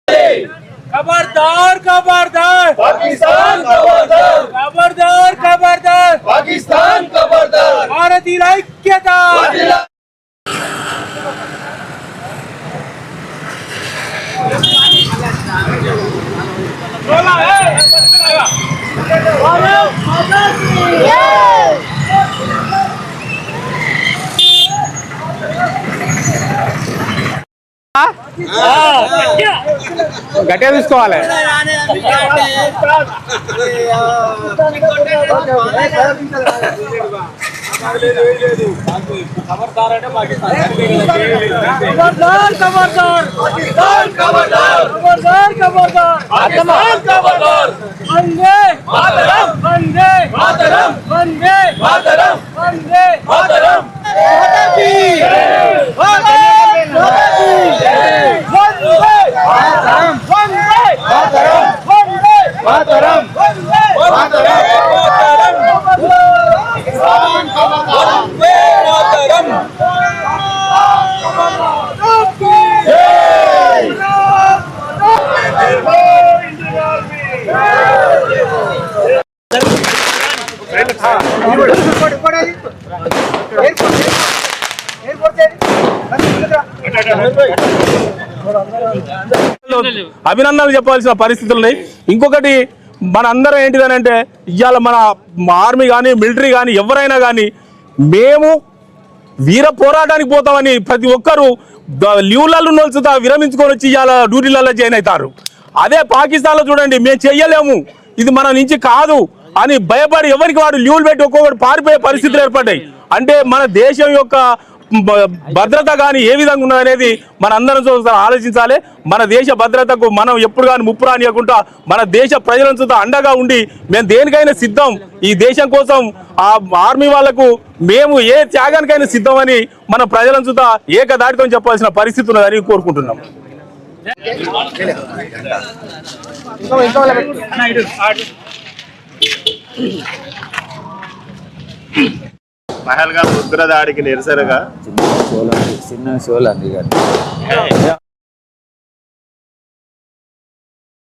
खबरदार खबरदार पाकिस्तान खबरदार खबरदार खबरदार पाकिस्तान खबरदार भारतीय ऐक्यता గట్టిగా తీసుకోవాలి. खबरदार खबरदार पाकिस्तान खबरदार खबरदार खबरदार पाकिस्तान खबरदार वंदे मातरम वंदे मातरम वंदे मातरम वंदे मातरम అభినందనలు చెప్పాల్సిన పరిస్థితులు ఉన్నాయి. ఇంకొకటి మన అందరం ఏంటిదనంటే ఇవాళ మన ఆర్మీ కానీ మిలిటరీ కానీ ఎవరైనా కానీ మేము వీర పోరాటానికి పోతామని ప్రతి ఒక్కరూ లీవ్లలో నొలుచుతా విరమించుకొని వచ్చి ఇవాళ డ్యూటీలలో జాయిన్ అవుతారు. అదే పాకిస్తాన్లో చూడండి, మేము చెయ్యలేము, ఇది మన నుంచి కాదు అని భయపడి ఎవరికి వాడు లీవ్లు పెట్టి ఒక్కొక్కటి పారిపోయే పరిస్థితులు ఏర్పడ్డాయి. అంటే మన దేశం యొక్క భద్రత కానీ ఏ విధంగా ఉన్నదనేది మన అందరం చూస్తారు ఆలోచించాలి. మన దేశ భద్రతకు మనం ఎప్పుడు కానీ ముప్పు రానియకుండా మన దేశ ప్రజలను చూద్దాం అండగా ఉండి మేము దేనికైనా సిద్ధం, ఈ దేశం కోసం ఆ ఆర్మీ వాళ్లకు మేము ఏ త్యాగానికైనా సిద్ధం అని మన ప్రజలను చూద్దాం ఏకదాటితో చెప్పాల్సిన పరిస్థితి ఉన్నదని కోరుకుంటున్నాం. పహల్గామ్ ఉగ్రదాడికి నిరసనగా చిన్న షోలు అండి గారు